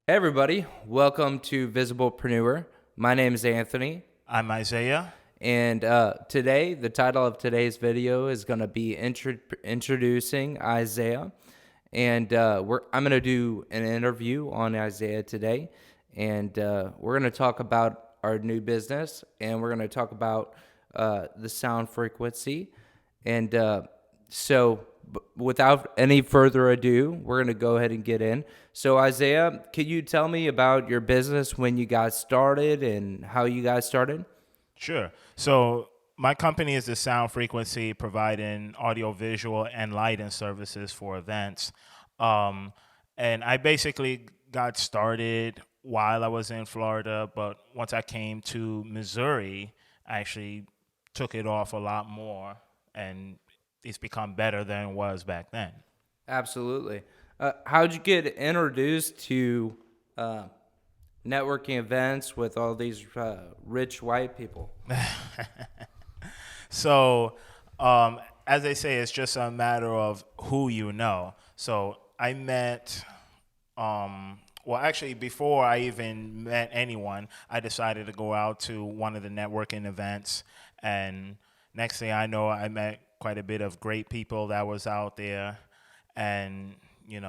Hey everybody, welcome to Visiblepreneur. My name is Anthony, I'm Isaiah. and today, the title of today's video is going to be introducing Isaiah, and I'm going to do an interview on Isaiah today, and we're going to talk about our new business, and we're going to talk about the sound frequency, and without any further ado, we're going to go ahead and get in. So, Isaiah, can you tell me about your business, when you got started, and how you guys started? Sure. So my company is the Sound Frequency, providing audio, visual, and lighting services for events. Um, and I basically got started while I was in Florida, but once I came to Missouri, I actually took it off a lot more, and it's become better than it was back then. Absolutely. How'd you get introduced to uh, networking events with all these rich white people? So, as they say, it's just a matter of who you know. So I met, well, actually, before I even met anyone, I decided to go out to one of the networking events. And next thing I know, I met quite a bit of great people that was out there. And,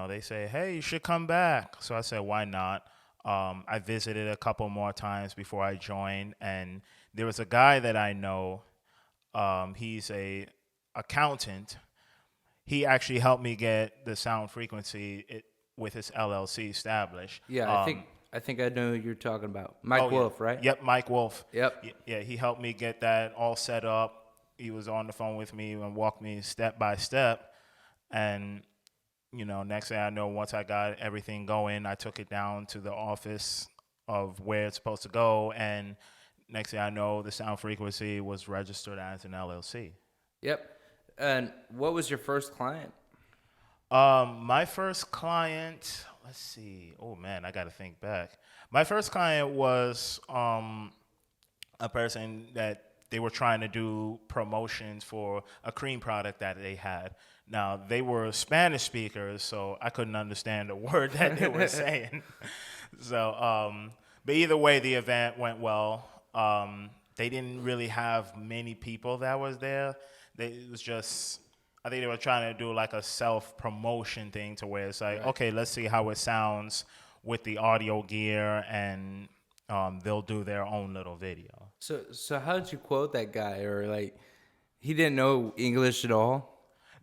they say, hey, you should come back. So I said, why not? I visited a couple more times before I joined. And there was a guy that I know, he's a accountant. He actually helped me get the sound frequency with his LLC established. Yeah, I think I know who you're talking about. Oh Mike yeah, Wolf, right? yep, Mike Wolf. Yep. Yeah, he helped me get that all set up. He was on the phone with me and walked me step by step. And next thing I know, once I got everything going, I took it down to the office of where it's supposed to go. And next thing I know, the sound frequency was registered as an LLC. Yep. And what was your first client? My first client, let's see. Oh man, I got to think back. My first client was a person that they were trying to do promotions for a cream product that they had. Now they were Spanish speakers, so I couldn't understand a word that they were saying. So, but either way, the event went well. They didn't really have many people that was there. It was just, I think they were trying to do like a self promotion thing to where it's like, Right. okay, let's see how it sounds with the audio gear, and they'll do their own little video. So how did you quote that guy? Or like, he didn't know English at all?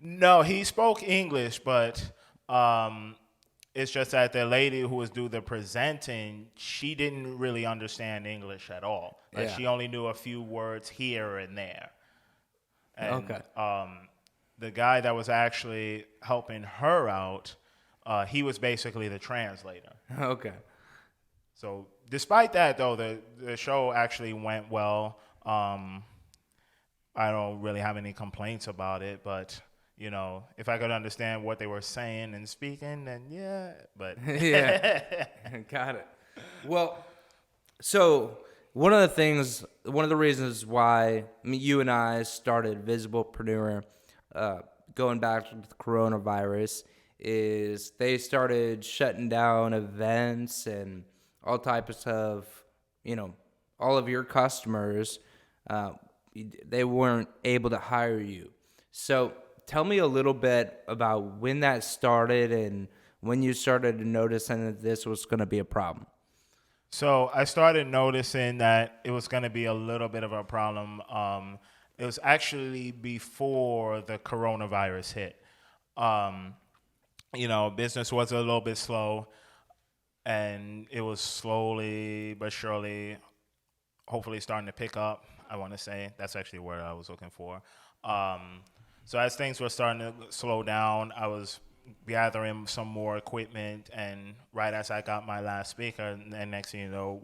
No, he spoke English, but it's just that the lady who was doing the presenting, she didn't really understand English at all. Like Yeah. she only knew a few words here and there. And Okay. the guy that was actually helping her out, he was basically the translator. Okay. So despite that, though, the show actually went well. I don't really have any complaints about it, but if I could understand what they were saying and speaking, then yeah. But Yeah. Got it. Well, so one of the reasons why you and I started Visiblepreneur, going back to the coronavirus, is they started shutting down events and all types of, you know, all of your customers, uh, they weren't able to hire you. So tell me a little bit about when that started and when you started to noticing that this was going to be a problem. so I started noticing that it was going to be a little bit of a problem. It was actually before the coronavirus hit. Um, business was a little bit slow, and it was slowly but surely, hopefully, starting to pick up. I want to say that's actually what I was looking for. Um, so as things were starting to slow down, I was gathering some more equipment, and right as I got my last speaker, and next thing you know,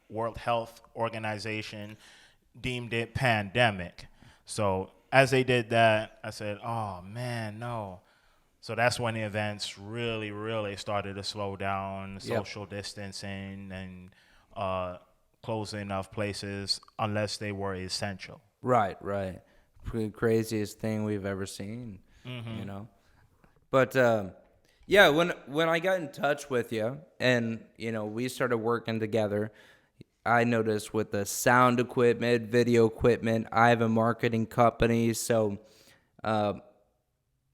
World Health Organization deemed it pandemic. So as they did that, I said, "Oh man, no." So that's when the events really, really started to slow down, Yep. social distancing and uh, closing of places unless they were essential. Right, right. Craziest thing we've ever seen, you Hmm. know. But Yeah, when I got in touch with you and we started working together, I noticed with the sound equipment, video equipment, I have a marketing company, so uh,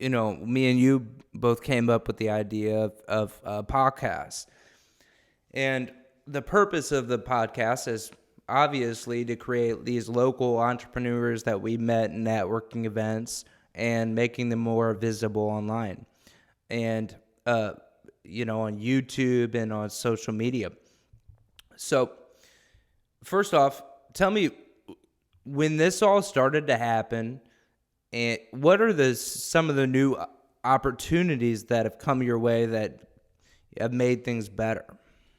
me and you both came up with the idea of a podcast. And the purpose of the podcast is obviously to create these local entrepreneurs that we met in networking events and making them more visible online and, on YouTube and on social media. So, first off, tell me when this all started to happen, and what are some of the new opportunities that have come your way that have made things better?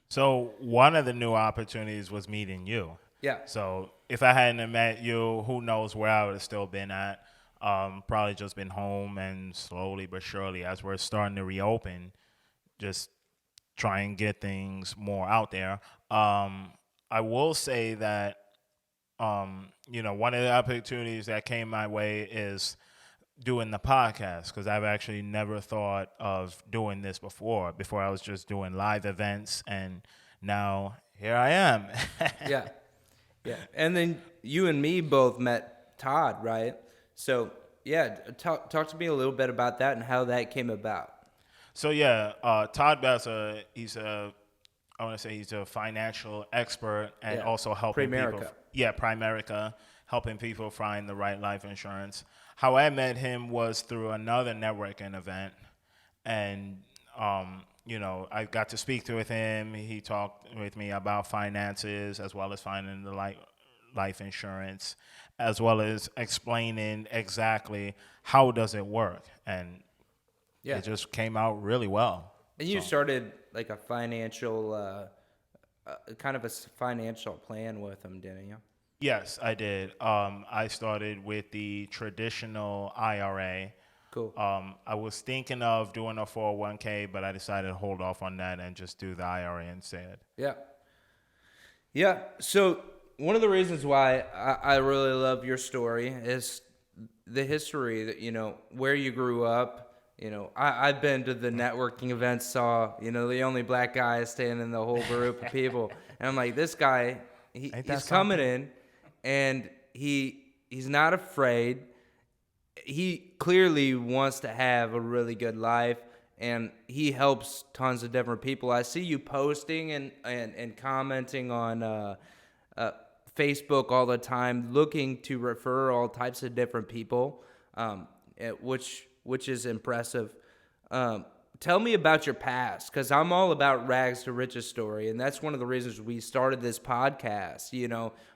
So one of the new opportunities was meeting you. Yeah. So if I hadn't have met you, who knows where I would have still been at. Probably just been home, and slowly but surely, as we're starting to reopen, just try and get things more out there. I will say that, one of the opportunities that came my way is doing the podcast, because I've actually never thought of doing this before. Before I was just doing live events, and now here I am. Yeah. Yeah. And then you and me both met Todd, right? So, yeah, talk to me a little bit about that and how that came about. So yeah, Todd Bessa, I want to say he's a financial expert and Yeah. also helping people. Primerica. Yeah, Primerica, helping people find the right life insurance. How I met him was through another networking event, and I got to speak with him. He talked with me about finances as well as finding the life insurance, as well as explaining exactly how does it work, and Yeah. it just came out really well. And you started like a financial, kind of a financial plan with him, didn't you? Yes, I did. I started with the traditional IRA. Cool. I was thinking of doing a 401k, but I decided to hold off on that and just do the IRA instead. Yeah. Yeah. So one of the reasons why I really love your story is the history that, where you grew up. I've been to the networking events, saw, the only black guy standing in the whole group of people. And I'm like, this guy, he's coming in, and he's not afraid. He clearly wants to have a really good life, and he helps tons of different people. I see you posting and commenting on Facebook all the time, looking to refer all types of different people, which is impressive. Tell me about your past, because I'm all about rags to riches story, and that's one of the reasons we started this podcast.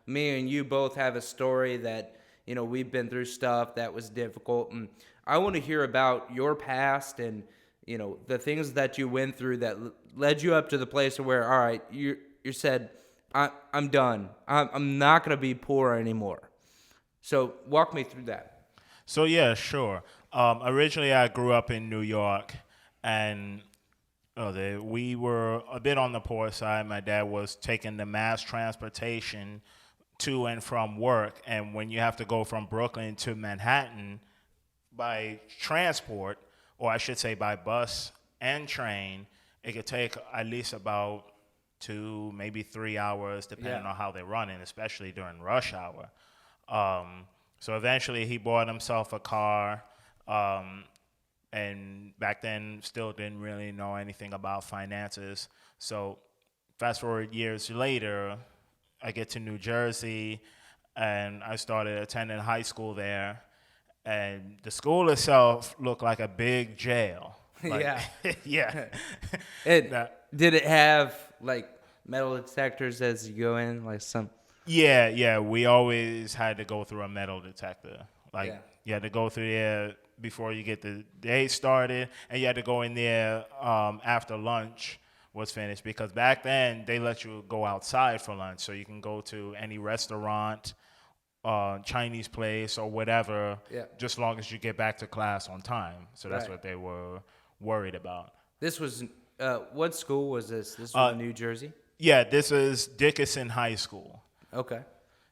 Me and you both have a story that, we've been through stuff that was difficult, and I want to hear about your past and, the things that you went through that led you up to the place where, all right, you said, I'm done. I'm not going to be poor anymore. So walk me through that. So yeah, sure. Originally, I grew up in New York, and we were a bit on the poor side. My dad was taking the mass transportation to and from work, and when you have to go from Brooklyn to Manhattan by transport, or I should say by bus and train, it could take at least about 2, maybe 3 hours, depending on how they're running, especially during rush hour. So eventually he bought himself a car, and back then still didn't really know anything about finances. So fast forward years later, I get to New Jersey, and I started attending high school there. And the school itself looked like a big jail. Yeah. Yeah. Did it have like metal detectors as you go in, like some? Yeah. We always had to go through a metal detector. You had to go through there before you get the day started, and you had to go in there after lunch was finished, because back then they let you go outside for lunch, so you can go to any restaurant, Chinese place, or whatever, just long as you get back to class on time. So that's what they were worried about. This was, what school was this? This was in New Jersey? Yeah, this is Dickinson High School. Okay.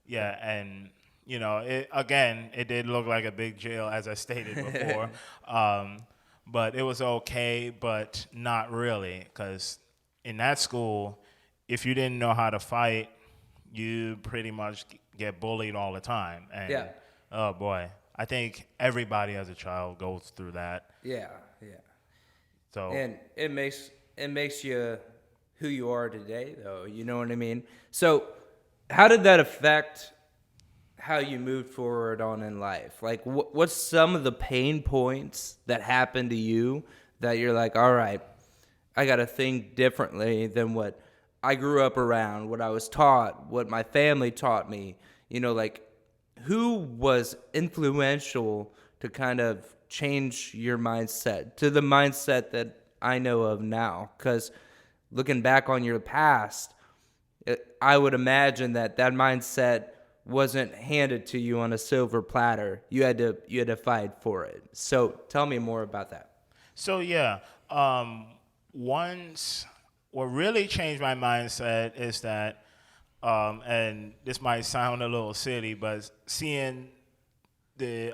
Yeah, and it did look like a big jail, as I stated before. but it was okay, but not really, because in that school, if you didn't know how to fight, you pretty much get bullied all the time. And Yeah. oh boy, I think everybody as a child goes through that. Yeah. Yeah. So And it makes you who you are today, though. You know what I mean? So, how did that affect how you moved forward on in life? Like, what's some of the pain points that happened to you that you're like, all right, I got to think differently than what I grew up around, what I was taught, what my family taught me. Like, who was influential to kind of change your mindset to the mindset that I know of now? Because looking back on your past, I would imagine that mindset wasn't handed to you on a silver platter. You had to fight for it. So tell me more about that. So yeah, once what really changed my mindset is that, and this might sound a little silly, but seeing the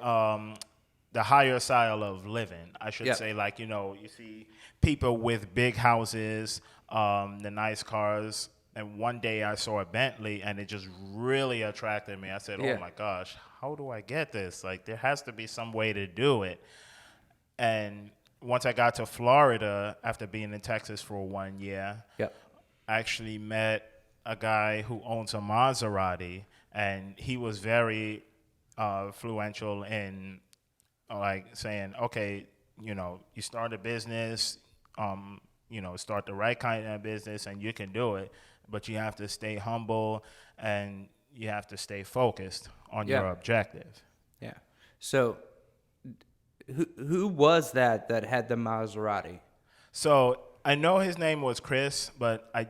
higher style of living, I should Yeah. say, like you see people with big houses, the nice cars. And one day I saw a Bentley, and it just really attracted me. I said, Yeah. "Oh my gosh, how do I get this? Like, there has to be some way to do it." And once I got to Florida, after being in Texas for 1 year, Yep. I actually met a guy who owns a Maserati, and he was very influential in like saying, okay, you start a business, start the right kind of business, and you can do it, but you have to stay humble and you have to stay focused on Yeah. your objective. Yeah. So who was that had the Maserati? So I know his name was Chris, but I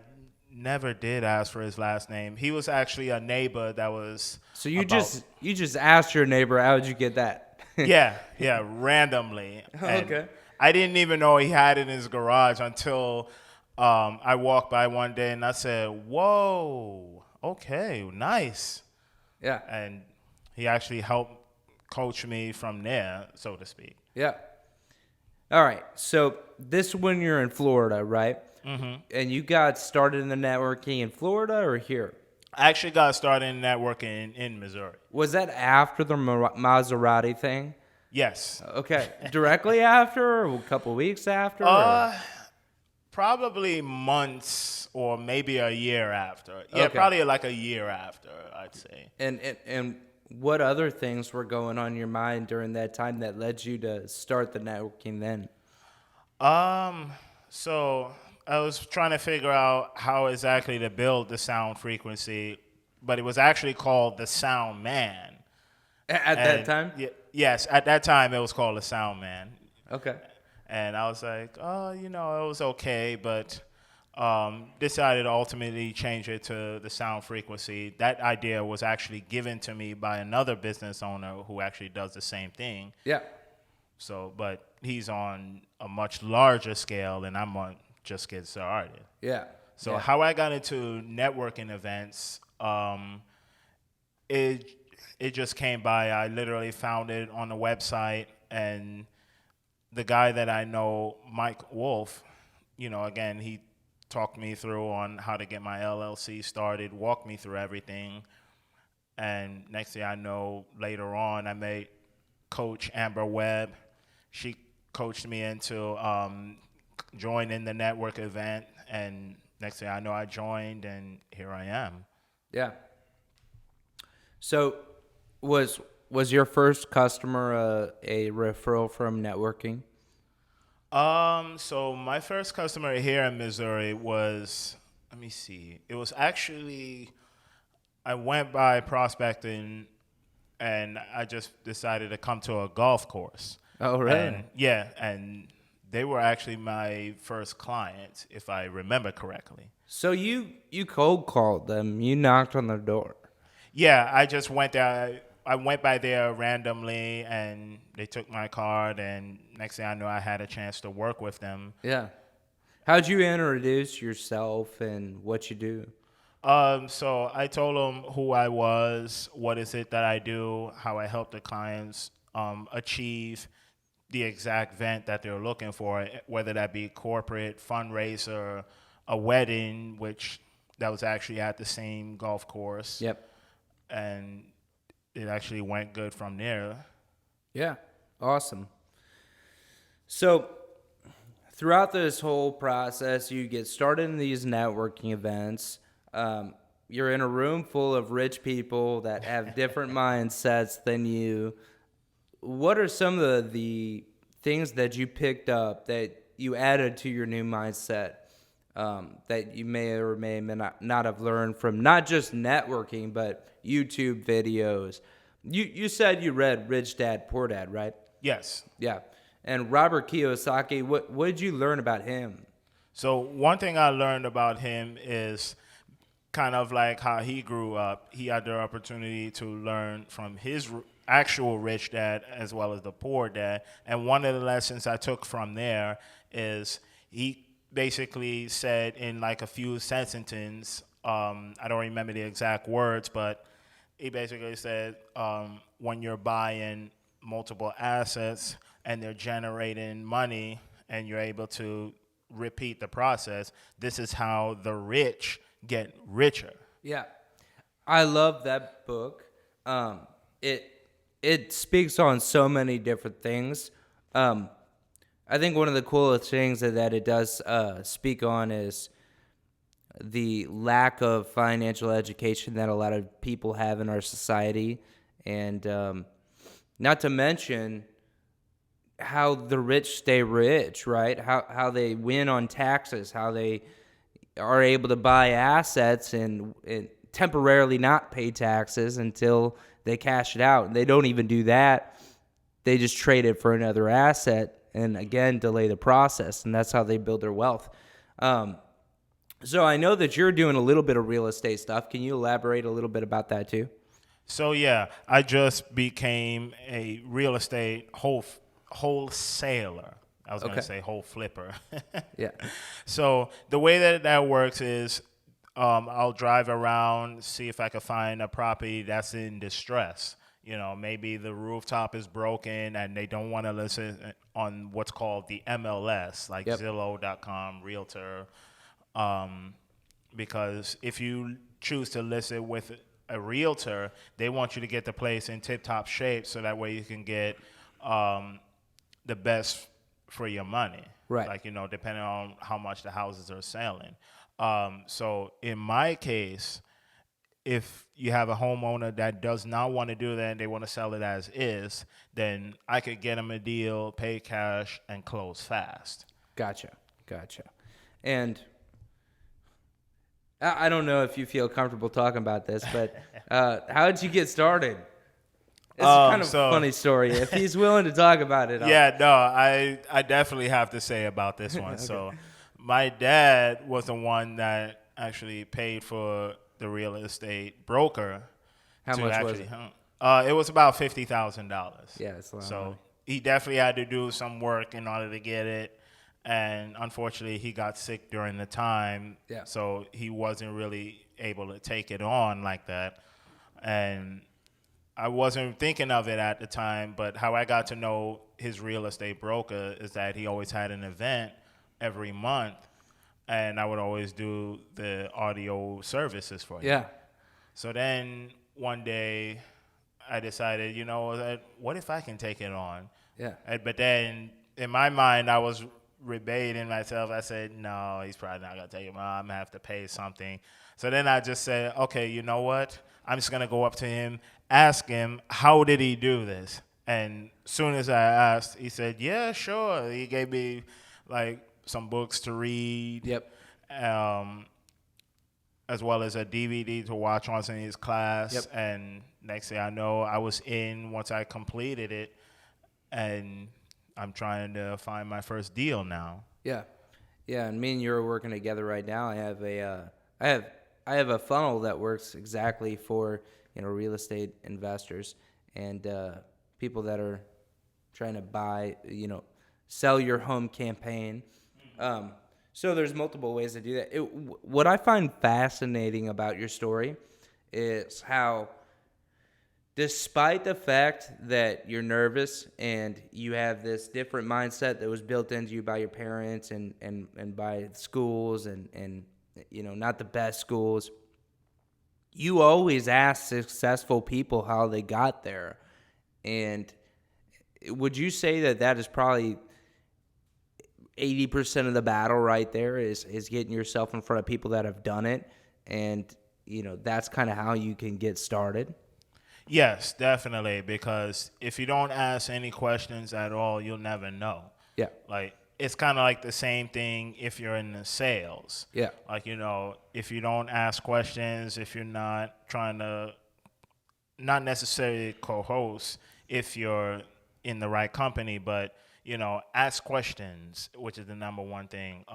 never did ask for his last name. He was actually a neighbor that was. So you just asked your neighbor, how'd you get that? Yeah, randomly. And Okay. I didn't even know he had it in his garage until I walked by one day and I said, "Whoa, okay, nice." Yeah. And he actually helped coach me from there, so to speak. Yeah. All right. So this when you're in Florida, right? Mm-hmm. And you got started in the networking in Florida or here? I actually got started in networking in Missouri. Was that after the Maserati thing? Yes. Okay. Directly after or a couple weeks after? Probably months or maybe a year after. Yeah, Okay. probably like a year after, I'd say. And what other things were going on in your mind during that time that led you to start the networking then? So I was trying to figure out how exactly to build the sound frequency, but it was actually called the Sound Man. At that time? Yes, at that time it was called the Sound Man. Okay. And I was like, oh, it was okay, but decided to ultimately change it to the sound frequency. That idea was actually given to me by another business owner who actually does the same thing. Yeah. So, but he's on a much larger scale, and I'm on just get started. Yeah. So yeah. how I got into networking events, it just came by. I literally found it on the website, and the guy that I know, Mike Wolf, again, he talked me through on how to get my LLC started, walked me through everything. And next thing I know, later on, I met Coach Amber Webb. She coached me into joining the network event. And next thing I know, I joined, and here I am. Yeah. So was your first customer a referral from networking? So my first customer here in Missouri was, let me see. It was actually, I went by prospecting, and I just decided to come to a golf course. Oh, really? And, yeah, and they were actually my first client, if I remember correctly. So you cold called them. You knocked on their door. Yeah, I just went there. I went by there randomly, and they took my card, and next thing I knew, I had a chance to work with them. Yeah. How'd you introduce yourself and what you do? So I told them who I was, what is it that I do, how I help the clients achieve the exact event that they're looking for, whether that be corporate, fundraiser, a wedding, which that was actually at the same golf course. Yep. And it actually went good from there. Yeah. Awesome. So throughout this whole process, you get started in these networking events. You're in a room full of rich people that have different mindsets than you. What are some of the things that you picked up that you added to your new mindset that you may or may not have learned from not just networking, but YouTube videos? You said you read Rich Dad, Poor Dad, right? Yes. Yeah. And Robert Kiyosaki, what did you learn about him? So one thing I learned about him is kind of like how he grew up. He had the opportunity to learn from his actual rich dad as well as the poor dad. And one of the lessons I took from there is he basically said in like a few sentences, I don't remember the exact words, but he basically said when you're buying multiple assets and they're generating money and you're able to repeat the process, this is how the rich get richer. Yeah. I love that book. It speaks on so many different things. I think one of the coolest things that it does speak on is the lack of financial education that a lot of people have in our society, and not to mention how the rich stay rich, right? How they win on taxes, how they are able to buy assets and temporarily not pay taxes until they cash it out. And they don't even do that. They just trade it for another asset and, again, delay the process. And that's how they build their wealth. So I know that you're doing a little bit of real estate stuff. Can you elaborate a little bit about that too? So, yeah, I just became a real estate wholesaler. I was going to say whole flipper. Yeah. So the way that works is I'll drive around, see if I can find a property that's in distress. You know, maybe the rooftop is broken and they don't want to listen on what's called the MLS, like Zillow.com, Realtor. Because if you choose to list it with a realtor, they want you to get the place in tip-top shape so that way you can get the best for your money. Right. Like, you know, depending on how much the houses are selling. So in my case, if you have a homeowner that does not want to do that and they want to sell it as is, then I could get them a deal, pay cash, and close fast. Gotcha. And I don't know if you feel comfortable talking about this, but how did you get started? It's kind of a funny story. If he's willing to talk about it. I definitely have to say about this one. Okay. So my dad was the one that actually paid for the real estate broker. How much was it? It was about $50,000. Yeah, it's a lot. So he definitely had to do some work in order to get it. And unfortunately, he got sick during the time. Yeah. So he wasn't really able to take it on like that. And I wasn't thinking of it at the time, but how I got to know his real estate broker is that he always had an event every month, and I would always do the audio services for him. Yeah. So then one day I decided, you know, what if I can take it on? Yeah. But then in my mind, I was rebating myself. I said, no, he's probably not going to take it on. I'm going to have to pay something. So then I just said, okay, you know what? I'm just going to go up to him, ask him, how did he do this? And as soon as I asked, he said, yeah, sure. He gave me like some books to read. Yep. As well as a DVD to watch once in his class. Yep. And next thing I know, I was in once I completed it. And I'm trying to find my first deal now. Yeah. Yeah, and me and you are working together right now. I have a funnel that works exactly for, you know, real estate investors and people that are trying to buy, you know, sell your home campaign. So there's multiple ways to do that. What I find fascinating about your story is how despite the fact that you're nervous and you have this different mindset that was built into you by your parents and by schools and not the best schools, you always ask successful people how they got there. And would you say that is probably 80% of the battle right there is getting yourself in front of people that have done it, and that's kind of how you can get started? Yes, definitely, because if you don't ask any questions at all, you'll never know. Yeah. Like, it's kind of like the same thing if you're in the sales. Yeah. Like, if you don't ask questions, if you're not trying to, not necessarily co-host if you're in the right company, but, ask questions, which is the number one thing.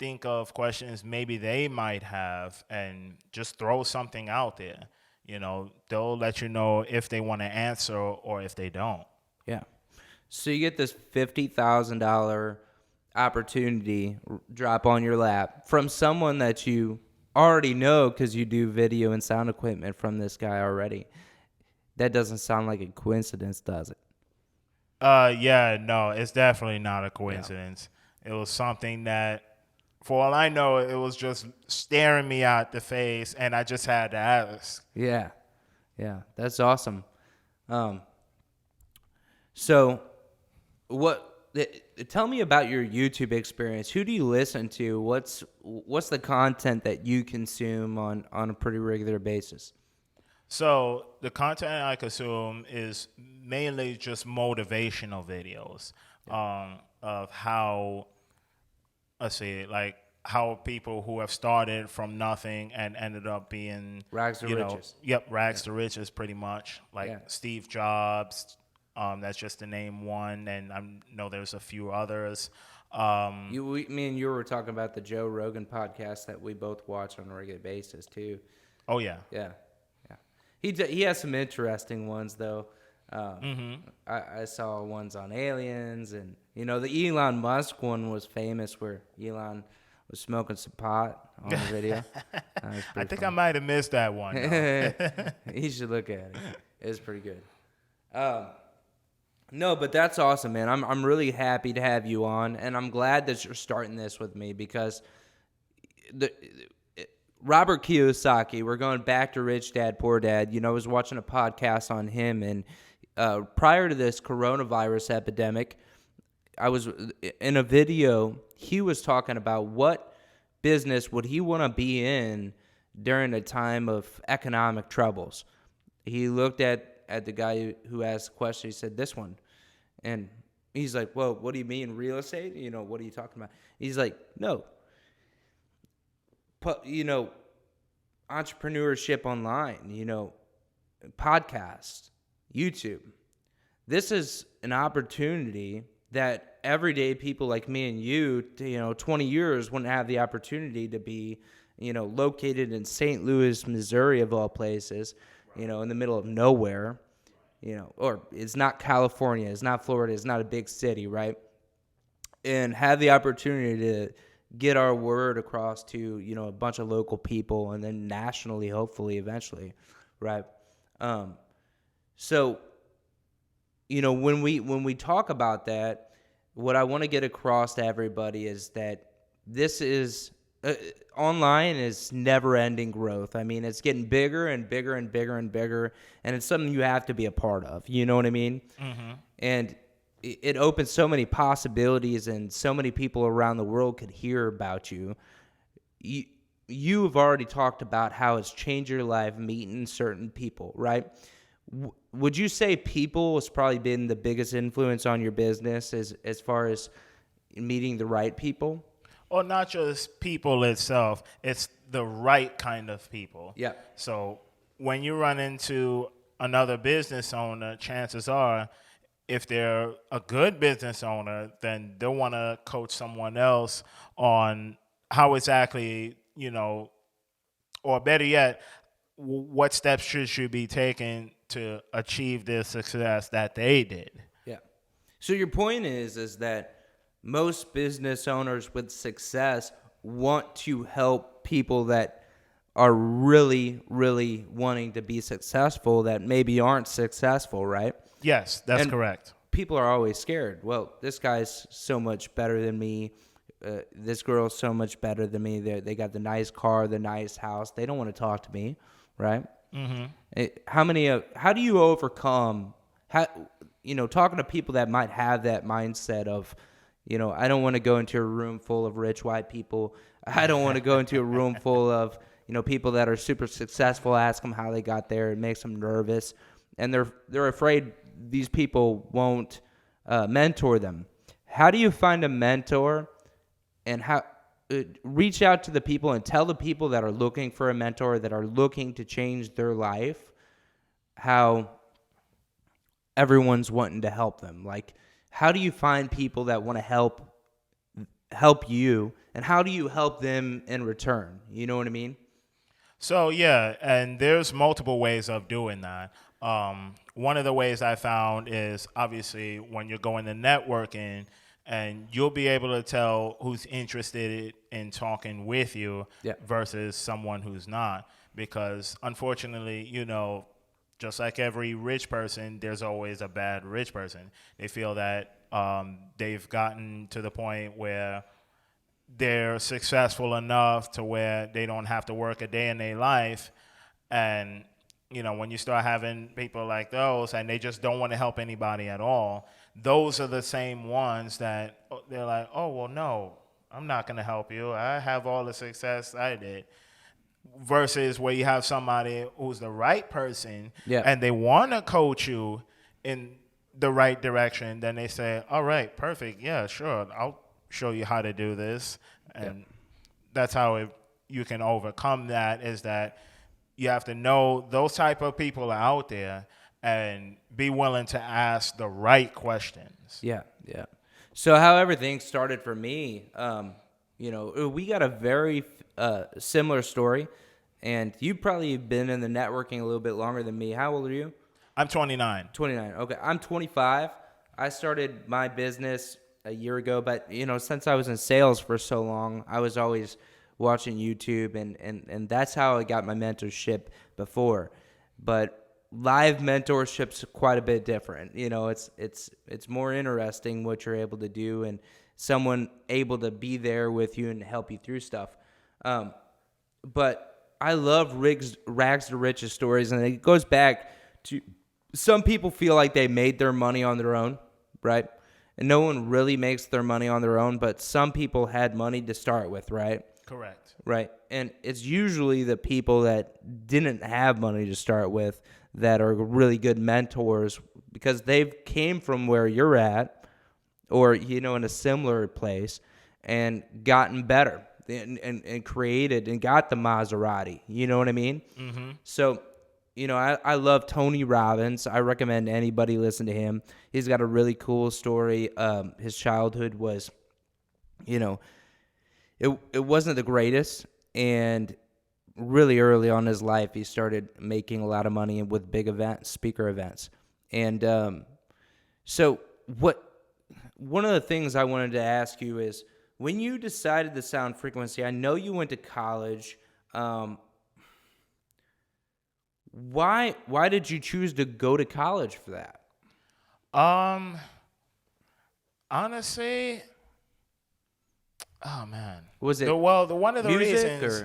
Think of questions maybe they might have and just throw something out there. They'll let you know if they want to answer or if they don't. Yeah. So you get this $50,000 opportunity drop on your lap from someone that you already know because you do video and sound equipment from this guy already. That doesn't sound like a coincidence, does it? Yeah, no, it's definitely not a coincidence. Yeah. It was something that, for all I know, it was just staring me out the face, and I just had to ask. Yeah, that's awesome. So, tell me about your YouTube experience. Who do you listen to? What's the content that you consume on a pretty regular basis? So the content I consume is mainly just motivational videos of how, let's see, like how people who have started from nothing and ended up being rags to riches. Yep, rags to riches, pretty much. Like Steve Jobs. That's just to name one, and I know there's a few others. Me and you were talking about the Joe Rogan podcast that we both watch on a regular basis too. Oh yeah. He has some interesting ones though. I saw ones on aliens, and the Elon Musk one was famous where Elon was smoking some pot on the video. I think I might have missed that one. You should look at it. It's pretty good. No, but that's awesome, man. I'm really happy to have you on, and I'm glad that you're starting this with me because Robert Kiyosaki, we're going back to Rich Dad, Poor Dad. I was watching a podcast on him, and prior to this coronavirus epidemic, I was in a video. He was talking about what business would he want to be in during a time of economic troubles. He looked at the guy who asked the question. He said, "This one," and he's like, "Whoa, what do you mean, real estate? What are you talking about?" He's like, "No. Entrepreneurship online, podcasts, YouTube. This is an opportunity that everyday people like me and you, 20 years wouldn't have the opportunity to be, located in St. Louis, Missouri, of all places, in the middle of nowhere, or it's not California, it's not Florida, it's not a big city, right? And have the opportunity to get our word across to, a bunch of local people and then nationally, hopefully, eventually, right? So, when we talk about that, what I want to get across to everybody is that this is online is never-ending growth. I mean, it's getting bigger and bigger and bigger and bigger, and it's something you have to be a part of. You know what I mean? Mm-hmm. And it opens so many possibilities, and so many people around the world could hear about you. You have already talked about how it's changed your life meeting certain people, right? Would you say people has probably been the biggest influence on your business as far as meeting the right people? Well, not just people itself. It's the right kind of people. Yeah. So when you run into another business owner, chances are, if they're a good business owner, then they'll want to coach someone else on how exactly, or better yet, what steps should be taken to achieve the success that they did. Yeah. So your point is that most business owners with success want to help people that are really, really wanting to be successful that maybe aren't successful, right? Yes, that's And correct. people are always scared. Well, this guy's so much better than me. This girl's so much better than me. They got the nice car, the nice house. They don't want to talk to me, right? Mm-hmm. How do you overcome, talking to people that might have that mindset of, I don't want to go into a room full of rich white people. I don't want to go into a room full of, people that are super successful, ask them how they got there. It makes them nervous. And they're afraid these people won't mentor them. How do you find a mentor, and how reach out to the people and tell the people that are looking for a mentor, that are looking to change their life, how everyone's wanting to help them? Like, how do you find people that want to help you, and how do you help them in return? You know what I mean? So yeah, and there's multiple ways of doing that. One of the ways I found is obviously when you're going to networking, and you'll be able to tell who's interested in talking with you versus someone who's not. Because unfortunately, just like every rich person, there's always a bad rich person. They feel that they've gotten to the point where they're successful enough to where they don't have to work a day in their life. And, when you start having people like those and they just don't want to help anybody at all, those are the same ones that they're like, oh, well, no, I'm not going to help you. I have all the success I did. Versus where you have somebody who's the right person and they want to coach you in the right direction, then they say, all right, perfect. Yeah, sure. I'll show you how to do this. And that's how you can overcome that, is that you have to know those type of people are out there and be willing to ask the right questions. Yeah. So how everything started for me, we got a very similar story, and you've probably been in the networking a little bit longer than me. How old are you? I'm 29. 29. Okay, I'm 25. I started my business a year ago, but since I was in sales for so long, I was always watching YouTube, and that's how I got my mentorship before. But live mentorship's quite a bit different. It's more interesting what you're able to do, and someone able to be there with you and help you through stuff. But I love rags to riches stories, and it goes back to some people feel like they made their money on their own, right? And no one really makes their money on their own, but some people had money to start with, right? Correct. Right. And it's usually the people that didn't have money to start with that are really good mentors, because they've came from where you're at, or, in a similar place, and gotten better and created and got the Maserati. You know what I mean? Mm-hmm. So, I love Tony Robbins. I recommend anybody listen to him. He's got a really cool story. His childhood was, it wasn't the greatest, and really early on in his life, he started making a lot of money with big events, speaker events. And so one of the things I wanted to ask you is, when you decided the sound frequency, I know you went to college. Why did you choose to go to college for that? Honestly, oh man, Was it one of the music reasons?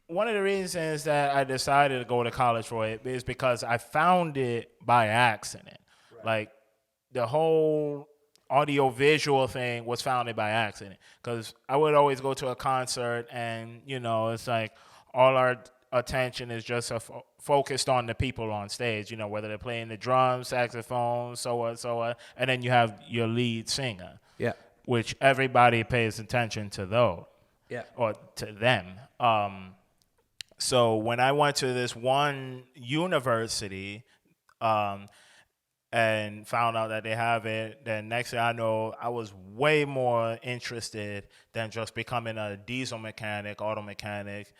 One of the reasons that I decided to go to college for it is because I found it by accident. Right. Like, the whole audio-visual thing was founded by accident. Because I would always go to a concert, and, it's like all our attention is just focused on the people on stage, whether they're playing the drums, saxophone, so on. And then you have your lead singer. Yeah. Which everybody pays attention to those. Yeah. Or to them. So when I went to this one university and found out that they have it, then next thing I know, I was way more interested than just becoming a diesel mechanic, auto mechanic.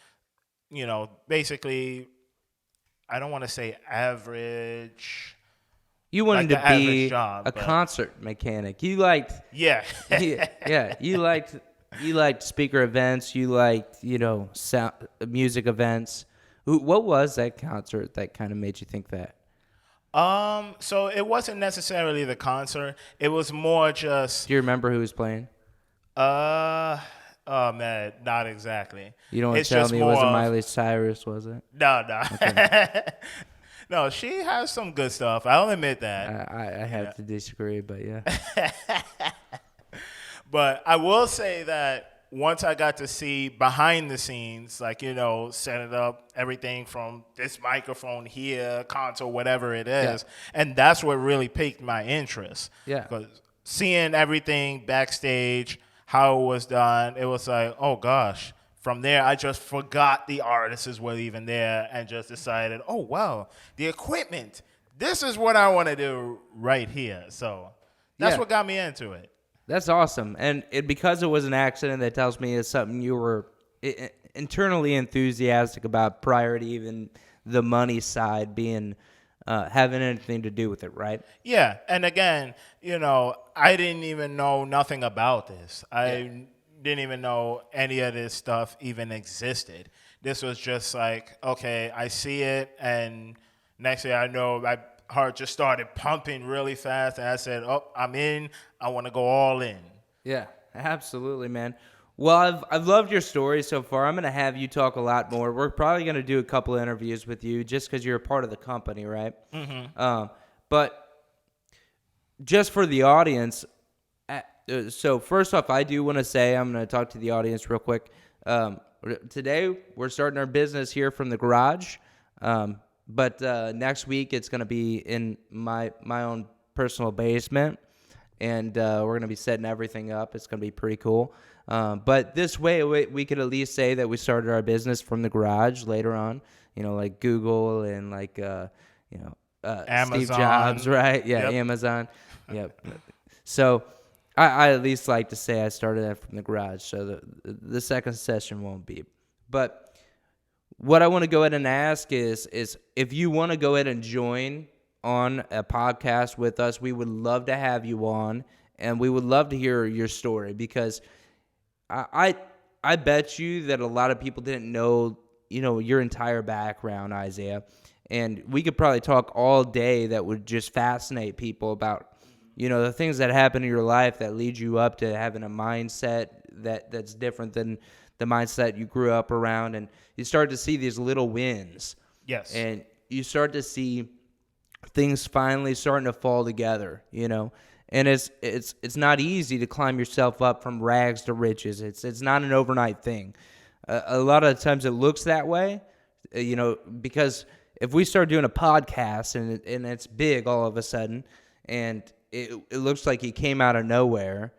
Basically, I don't want to say average. You wanted like to be job, a concert mechanic. You liked... Yeah. Yeah, you liked You liked speaker events. You liked, sound, music events. What was that concert that kind of made you think that? So it wasn't necessarily the concert. It was more just Do you remember who was playing? uh oh man, not exactly. You don't want It's to tell just me it more wasn't of, Miley Cyrus, was it? no. Okay. No, she has some good stuff. I'll admit that. I have to disagree, but yeah. But I will say that once I got to see behind the scenes, like, setting up everything from this microphone here, console, whatever it is, and that's what really piqued my interest. Yeah. Because seeing everything backstage, how it was done, it was like, oh gosh. From there, I just forgot the artists were even there and just decided, oh, wow, the equipment, this is what I want to do right here. So that's what got me into it. That's awesome. And because it was an accident, that tells me it's something you were internally enthusiastic about prior to even the money side being having anything to do with it, right? Yeah. And again, I didn't even know nothing about this. I didn't even know any of this stuff even existed. This was just like, okay, I see it, and next thing I know, my heart just started pumping really fast, and I said, oh, I'm in. I want to go all in. Yeah, absolutely, man. Well, I've loved your story so far. I'm going to have you talk a lot more. We're probably going to do a couple of interviews with you just because you're a part of the company, right? Mm-hmm. But just for the audience, so first off, I do want to say, I'm going to talk to the audience real quick. Today, we're starting our business here from the garage. But next week, it's going to be in my own personal basement. And we're going to be setting everything up. It's going to be pretty cool. But this way, we could at least say that we started our business from the garage later on. Like Google and like, Amazon. Steve Jobs, right? Yeah, Yep. Amazon. Yep. So I at least like to say I started that from the garage. So the second session won't be. But what I want to go ahead and ask is if you want to go ahead and join on a podcast with us, we would love to have you on, and we would love to hear your story, because I bet you that a lot of people didn't know, your entire background, Isiah, and we could probably talk all day that would just fascinate people about, the things that happen in your life that lead you up to having a mindset that's different than the mindset you grew up around, and you start to see these little wins. Yes. And you start to see things finally starting to fall together, And it's not easy to climb yourself up from rags to riches. It's not an overnight thing. A lot of the times it looks that way, because if we start doing a podcast and it's big all of a sudden, and it looks like it came out of nowhere,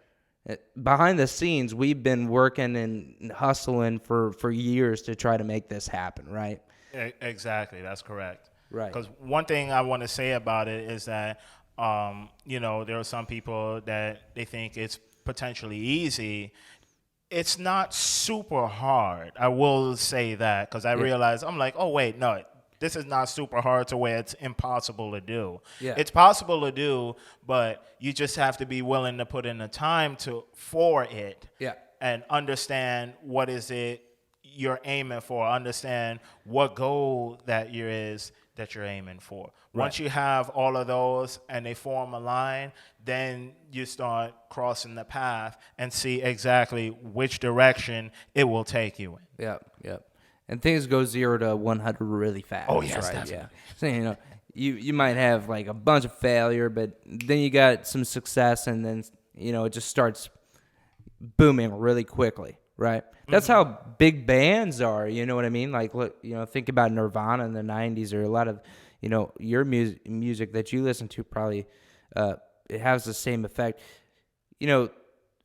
behind the scenes, we've been working and hustling for years to try to make this happen, right? Exactly. That's correct. Right. Because one thing I want to say about it is that, there are some people that they think it's potentially easy. It's not super hard. I will say that, because I realize, I'm like, oh, wait, no, this is not super hard to where it's impossible to do. Yeah. It's possible to do, but you just have to be willing to put in the time for it. Yeah. And understand what is it you're aiming for. Understand what goal that you're aiming for. Right. Once you have all of those and they form a line, then you start crossing the path and see exactly which direction it will take you in. Yep. And things go 0 to 100 really fast. Oh, yes, right? definitely. Yeah. So, you might have like a bunch of failure, but then you got some success, and then, it just starts booming really quickly, right? That's how big bands are, you know what I mean? Like, look, think about Nirvana in the 90s, or a lot of, your music that you listen to probably it has the same effect.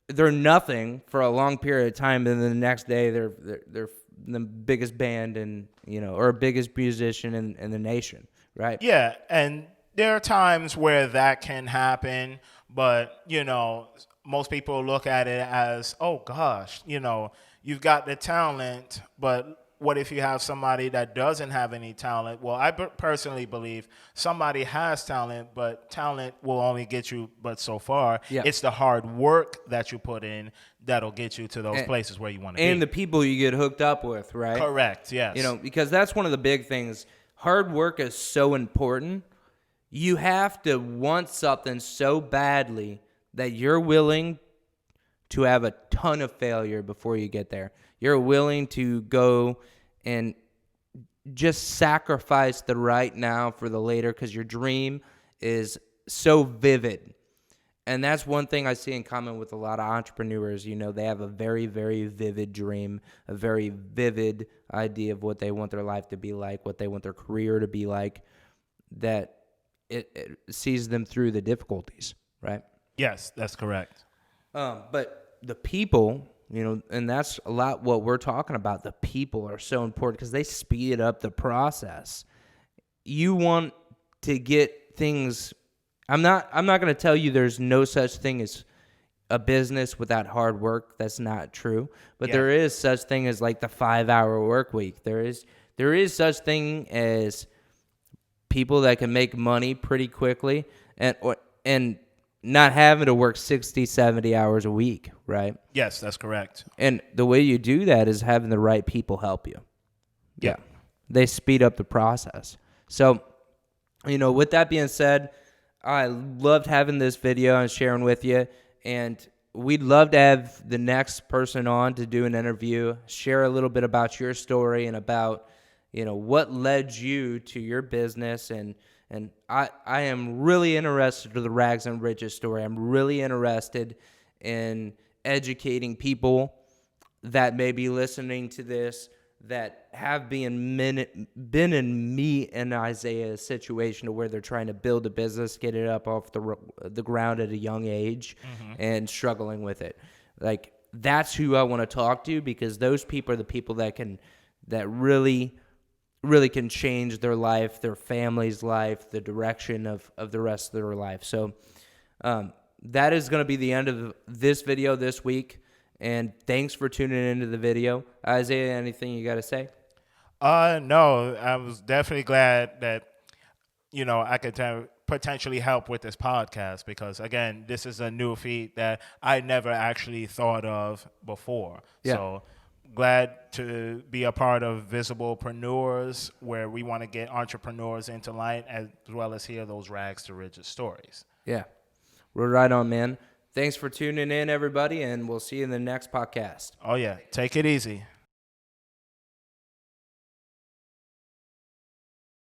They're nothing for a long period of time, and then the next day they're the biggest band and or biggest musician in the nation, right? Yeah, and there are times where that can happen, but most people look at it as, oh gosh, you've got the talent, but what if you have somebody that doesn't have any talent? Well, I personally believe somebody has talent, but talent will only get you but so far. Yeah. It's the hard work that you put in that'll get you to those places where you want to be. And the people you get hooked up with, right? Correct, yes. You know, because that's one of the big things. Hard work is so important. You have to want something so badly that you're willing to have a ton of failure before you get there. You're willing to go and just sacrifice the right now for the later because your dream is so vivid. And that's one thing I see in common with a lot of entrepreneurs. You know, they have a very, very vivid dream, a very vivid idea of what they want their life to be like, what they want their career to be like, that it sees them through the difficulties, right? Yes, that's correct. But the people, you know, and that's a lot what we're talking about. The people are so important because they speed up the process. You want to get things. I'm not going to tell you there's no such thing as a business without hard work. That's not true. But there is such thing as like the 5-hour work week. There is such thing as people that can make money pretty quickly and not having to work 60, 70 hours a week, right? Yes, that's correct. And the way you do that is having the right people help you. Yeah. They speed up the process. So, you know, with that being said, I loved having this video and sharing with you. And we'd love to have the next person on to do an interview, share a little bit about your story and about, you know, what led you to your business. And I am really interested in the Rags and Riches story. I'm really interested in educating people that may be listening to this that have been in me and Isaiah's situation to where they're trying to build a business, get it up off the ground at a young age, and struggling with it. Like, that's who I want to talk to, because those people are the people that really can change their life, their family's life, the direction of the rest of their life. So that is going to be the end of this video this week. And thanks for tuning into the video. Isaiah, anything you got to say? No, I was definitely glad that, you know, I could potentially help with this podcast because, again, this is a new feat that I never actually thought of before. Yeah. So glad to be a part of Visiblepreneurs, where we want to get entrepreneurs into light as well as hear those rags to riches stories. Yeah. We're right on, man. Thanks for tuning in, everybody, and we'll see you in the next podcast. Oh, yeah. Take it easy.